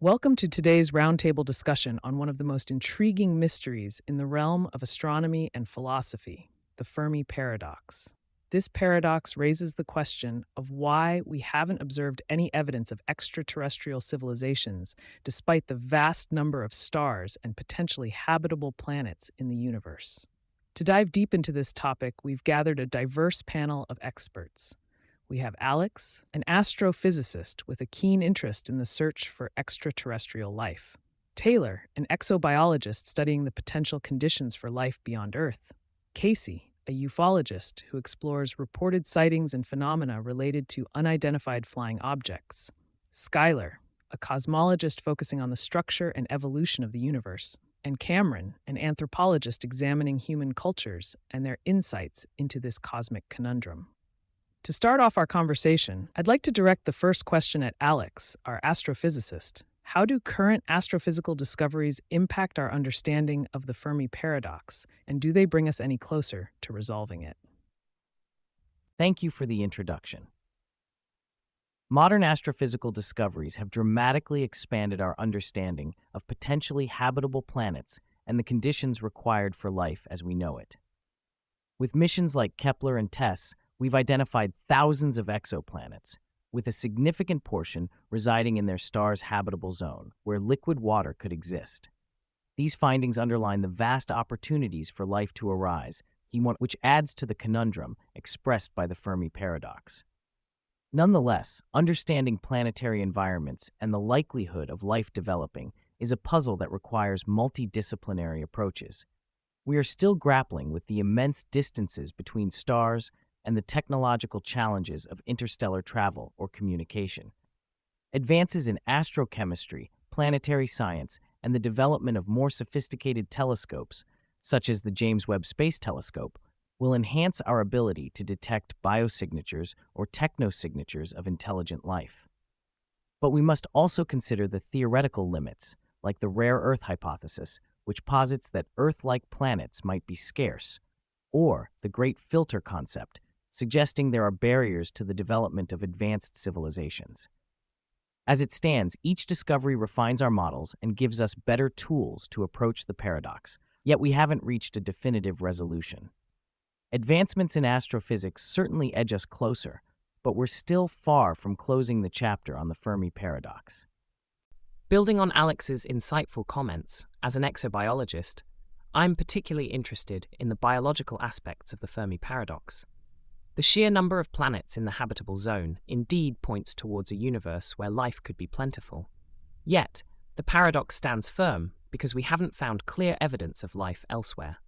Welcome to today's roundtable discussion on one of the most intriguing mysteries in the realm of astronomy and philosophy, the Fermi paradox. This paradox raises the question of why we haven't observed any evidence of extraterrestrial civilizations despite the vast number of stars and potentially habitable planets in the universe. To dive deep into this topic, we've gathered a diverse panel of experts. We have Alex, an astrophysicist with a keen interest in the search for extraterrestrial life. Taylor, an exobiologist studying the potential conditions for life beyond Earth. Casey, a ufologist who explores reported sightings and phenomena related to unidentified flying objects. Skylar, a cosmologist focusing on the structure and evolution of the universe. And Cameron, an anthropologist examining human cultures and their insights into this cosmic conundrum. To start off our conversation, I'd like to direct the first question at Alex, our astrophysicist. How do current astrophysical discoveries impact our understanding of the Fermi paradox, and do they bring us any closer to resolving it? Thank you for the introduction. Modern astrophysical discoveries have dramatically expanded our understanding of potentially habitable planets and the conditions required for life as we know it. With missions like Kepler and TESS, we've identified thousands of exoplanets, with a significant portion residing in their star's habitable zone, where liquid water could exist. These findings underline the vast opportunities for life to arise, which adds to the conundrum expressed by the Fermi paradox. Nonetheless, understanding planetary environments and the likelihood of life developing is a puzzle that requires multidisciplinary approaches. We are still grappling with the immense distances between stars and the technological challenges of interstellar travel or communication. Advances in astrochemistry, planetary science, and the development of more sophisticated telescopes, such as the James Webb Space Telescope, will enhance our ability to detect biosignatures or technosignatures of intelligent life. But we must also consider the theoretical limits, like the rare Earth hypothesis, which posits that Earth-like planets might be scarce, or the Great Filter concept, suggesting there are barriers to the development of advanced civilizations. As it stands, each discovery refines our models and gives us better tools to approach the paradox, yet we haven't reached a definitive resolution. Advancements in astrophysics certainly edge us closer, but we're still far from closing the chapter on the Fermi paradox. Building on Alex's insightful comments, as an exobiologist, I'm particularly interested in the biological aspects of the Fermi paradox. The sheer number of planets in the habitable zone indeed points towards a universe where life could be plentiful. Yet, the paradox stands firm because we haven't found clear evidence of life elsewhere.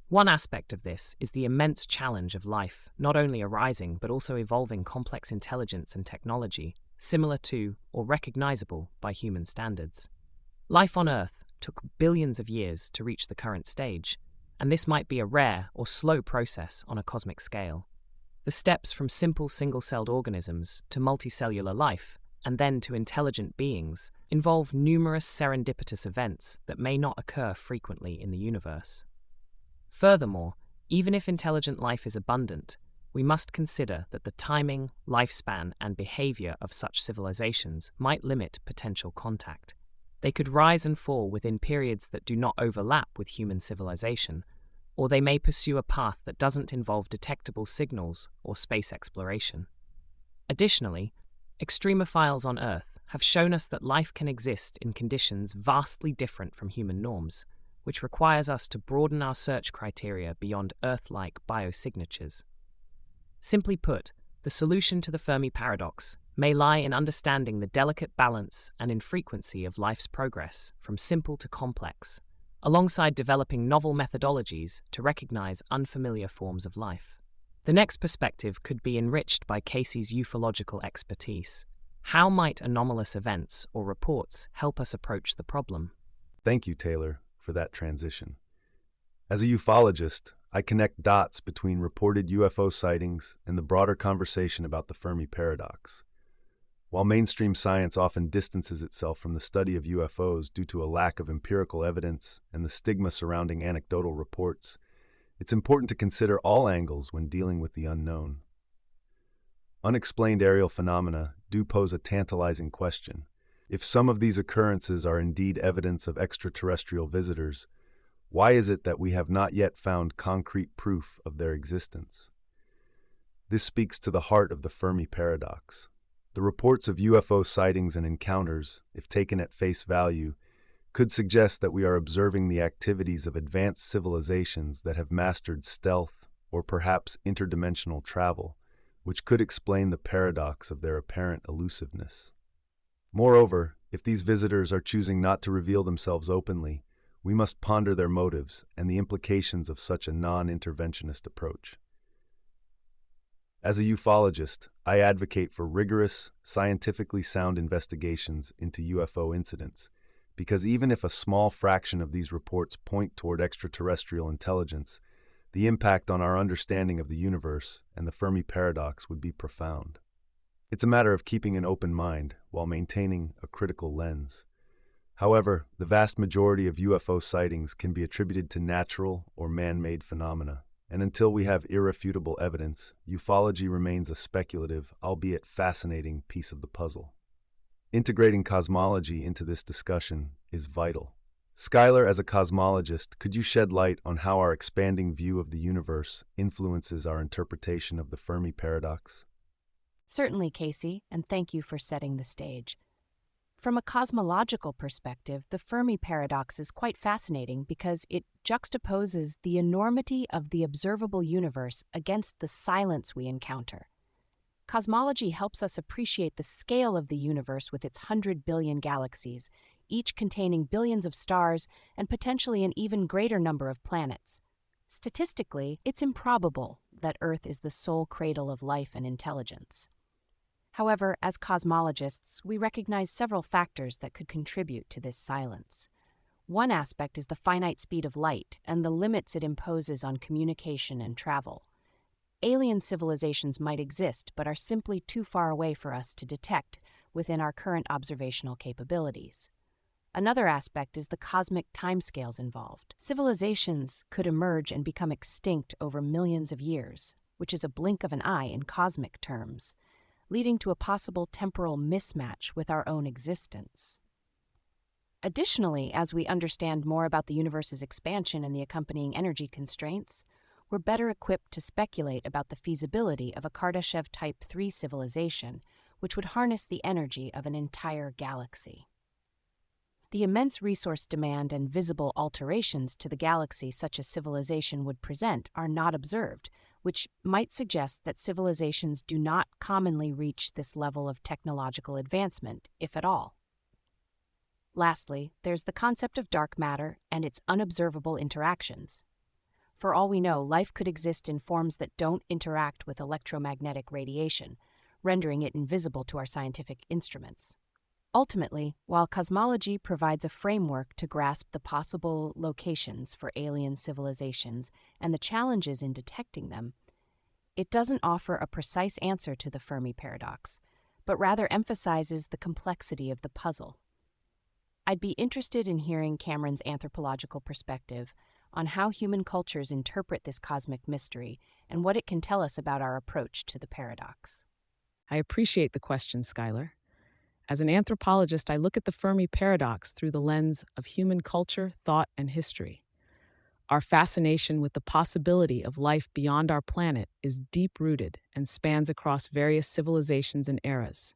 One aspect of this is the immense challenge of life not only arising but also evolving complex intelligence and technology similar to or recognizable by human standards. Life on Earth took billions of years to reach the current stage, and this might be a rare or slow process on a cosmic scale. The steps from simple single-celled organisms to multicellular life, and then to intelligent beings, involve numerous serendipitous events that may not occur frequently in the universe. Furthermore, even if intelligent life is abundant, we must consider that the timing, lifespan, and behavior of such civilizations might limit potential contact. They could rise and fall within periods that do not overlap with human civilization, or they may pursue a path that doesn't involve detectable signals or space exploration. Additionally, extremophiles on Earth have shown us that life can exist in conditions vastly different from human norms, which requires us to broaden our search criteria beyond Earth-like biosignatures. Simply put, the solution to the Fermi paradox may lie in understanding the delicate balance and infrequency of life's progress from simple to complex, alongside developing novel methodologies to recognize unfamiliar forms of life. The next perspective could be enriched by Casey's ufological expertise. How might anomalous events or reports help us approach the problem? Thank you, Taylor, for that transition. As a ufologist, I connect dots between reported UFO sightings and the broader conversation about the Fermi paradox. While mainstream science often distances itself from the study of UFOs due to a lack of empirical evidence and the stigma surrounding anecdotal reports, it's important to consider all angles when dealing with the unknown. Unexplained aerial phenomena do pose a tantalizing question. If some of these occurrences are indeed evidence of extraterrestrial visitors, why is it that we have not yet found concrete proof of their existence? This speaks to the heart of the Fermi paradox. The reports of UFO sightings and encounters, if taken at face value, could suggest that we are observing the activities of advanced civilizations that have mastered stealth or perhaps interdimensional travel, which could explain the paradox of their apparent elusiveness. Moreover, if these visitors are choosing not to reveal themselves openly, we must ponder their motives and the implications of such a non-interventionist approach. As a ufologist, I advocate for rigorous, scientifically sound investigations into UFO incidents, because even if a small fraction of these reports point toward extraterrestrial intelligence, the impact on our understanding of the universe and the Fermi paradox would be profound. It's a matter of keeping an open mind while maintaining a critical lens. However, the vast majority of UFO sightings can be attributed to natural or man-made phenomena, and until we have irrefutable evidence, ufology remains a speculative, albeit fascinating, piece of the puzzle. Integrating cosmology into this discussion is vital. Skylar, as a cosmologist, could you shed light on how our expanding view of the universe influences our interpretation of the Fermi paradox? Certainly, Casey, and thank you for setting the stage. From a cosmological perspective, the Fermi paradox is quite fascinating because it juxtaposes the enormity of the observable universe against the silence we encounter. Cosmology helps us appreciate the scale of the universe with its 100 billion galaxies, each containing billions of stars and potentially an even greater number of planets. Statistically, it's improbable that Earth is the sole cradle of life and intelligence. However, as cosmologists, we recognize several factors that could contribute to this silence. One aspect is the finite speed of light and the limits it imposes on communication and travel. Alien civilizations might exist but are simply too far away for us to detect within our current observational capabilities. Another aspect is the cosmic timescales involved. Civilizations could emerge and become extinct over millions of years, which is a blink of an eye in cosmic terms, leading to a possible temporal mismatch with our own existence. Additionally, as we understand more about the universe's expansion and the accompanying energy constraints, we're better equipped to speculate about the feasibility of a Kardashev Type 3 civilization, which would harness the energy of an entire galaxy. The immense resource demand and visible alterations to the galaxy such a civilization would present are not observed, which might suggest that civilizations do not commonly reach this level of technological advancement, if at all. Lastly, there's the concept of dark matter and its unobservable interactions. For all we know, life could exist in forms that don't interact with electromagnetic radiation, rendering it invisible to our scientific instruments. Ultimately, while cosmology provides a framework to grasp the possible locations for alien civilizations and the challenges in detecting them, it doesn't offer a precise answer to the Fermi paradox, but rather emphasizes the complexity of the puzzle. I'd be interested in hearing Cameron's anthropological perspective on how human cultures interpret this cosmic mystery and what it can tell us about our approach to the paradox. I appreciate the question, Skylar. As an anthropologist, I look at the Fermi paradox through the lens of human culture, thought, and history. Our fascination with the possibility of life beyond our planet is deep-rooted and spans across various civilizations and eras.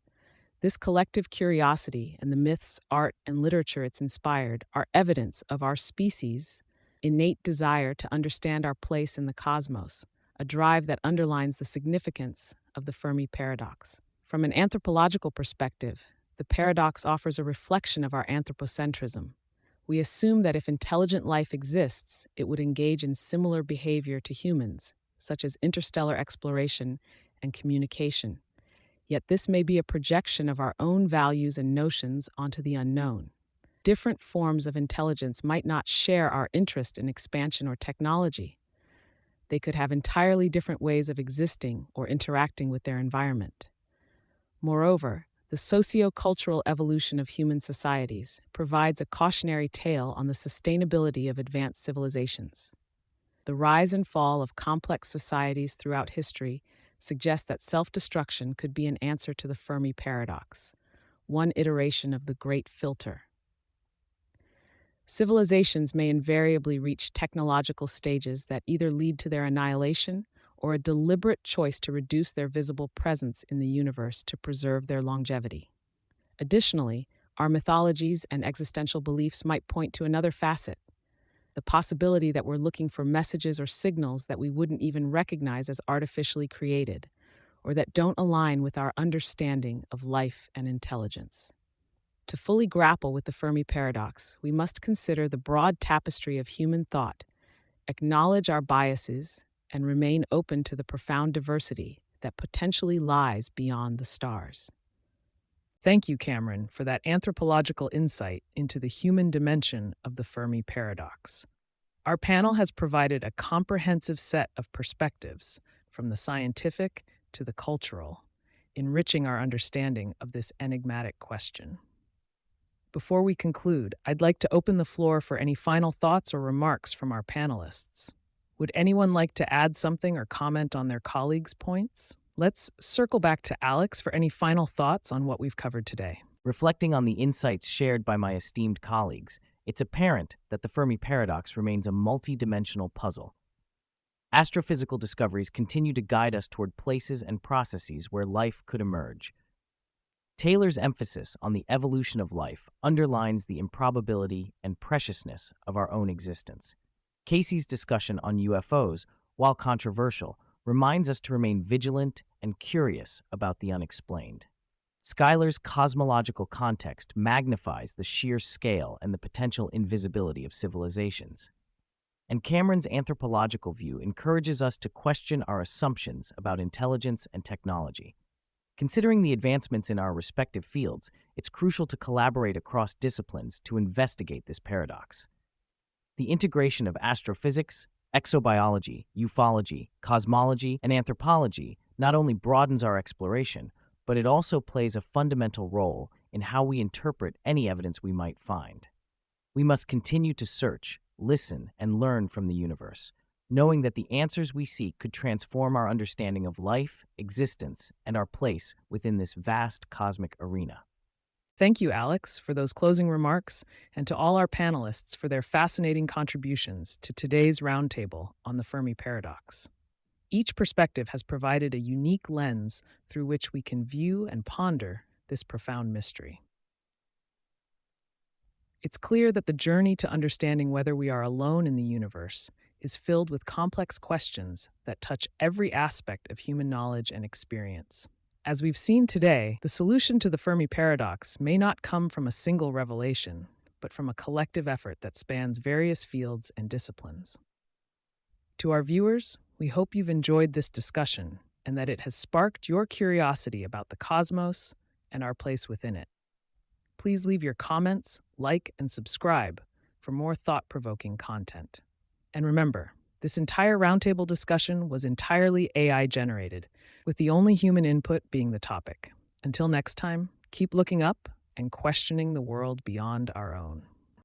This collective curiosity and the myths, art, and literature it's inspired are evidence of our species' innate desire to understand our place in the cosmos, a drive that underlines the significance of the Fermi paradox. From an anthropological perspective, the paradox offers a reflection of our anthropocentrism. We assume that if intelligent life exists, it would engage in similar behavior to humans, such as interstellar exploration and communication. Yet this may be a projection of our own values and notions onto the unknown. Different forms of intelligence might not share our interest in expansion or technology. They could have entirely different ways of existing or interacting with their environment. Moreover, the socio-cultural evolution of human societies provides a cautionary tale on the sustainability of advanced civilizations. The rise and fall of complex societies throughout history suggest that self-destruction could be an answer to the Fermi paradox. one iteration of the Great Filter. Civilizations may invariably reach technological stages that either lead to their annihilation or a deliberate choice to reduce their visible presence in the universe to preserve their longevity. Additionally, our mythologies and existential beliefs might point to another facet: the possibility that we're looking for messages or signals that we wouldn't even recognize as artificially created, or that don't align with our understanding of life and intelligence. To fully grapple with the Fermi paradox, we must consider the broad tapestry of human thought, acknowledge our biases, and remain open to the profound diversity that potentially lies beyond the stars. Thank you, Cameron, for that anthropological insight into the human dimension of the Fermi paradox. Our panel has provided a comprehensive set of perspectives, from the scientific to the cultural, enriching our understanding of this enigmatic question. Before we conclude, I'd like to open the floor for any final thoughts or remarks from our panelists. Would anyone like to add something or comment on their colleagues' points? Let's circle back to Alex for any final thoughts on what we've covered today. Reflecting on the insights shared by my esteemed colleagues, it's apparent that the Fermi paradox remains a multidimensional puzzle. Astrophysical discoveries continue to guide us toward places and processes where life could emerge. Taylor's emphasis on the evolution of life underlines the improbability and preciousness of our own existence. Casey's discussion on UFOs, while controversial, reminds us to remain vigilant and curious about the unexplained. Schuyler's cosmological context magnifies the sheer scale and the potential invisibility of civilizations. And Cameron's anthropological view encourages us to question our assumptions about intelligence and technology. Considering the advancements in our respective fields, it's crucial to collaborate across disciplines to investigate this paradox. The integration of astrophysics, exobiology, ufology, cosmology, and anthropology not only broadens our exploration, but it also plays a fundamental role in how we interpret any evidence we might find. We must continue to search, listen, and learn from the universe, knowing that the answers we seek could transform our understanding of life, existence, and our place within this vast cosmic arena. Thank you, Alex, for those closing remarks, and to all our panelists for their fascinating contributions to today's roundtable on the Fermi paradox. Each perspective has provided a unique lens through which we can view and ponder this profound mystery. It's clear that the journey to understanding whether we are alone in the universe is filled with complex questions that touch every aspect of human knowledge and experience. As we've seen today, the solution to the Fermi paradox may not come from a single revelation, but from a collective effort that spans various fields and disciplines. To our viewers, we hope you've enjoyed this discussion and that it has sparked your curiosity about the cosmos and our place within it. Please leave your comments, like, and subscribe for more thought-provoking content. And remember, this entire roundtable discussion was entirely AI-generated, with the only human input being the topic. Until next time, keep looking up and questioning the world beyond our own.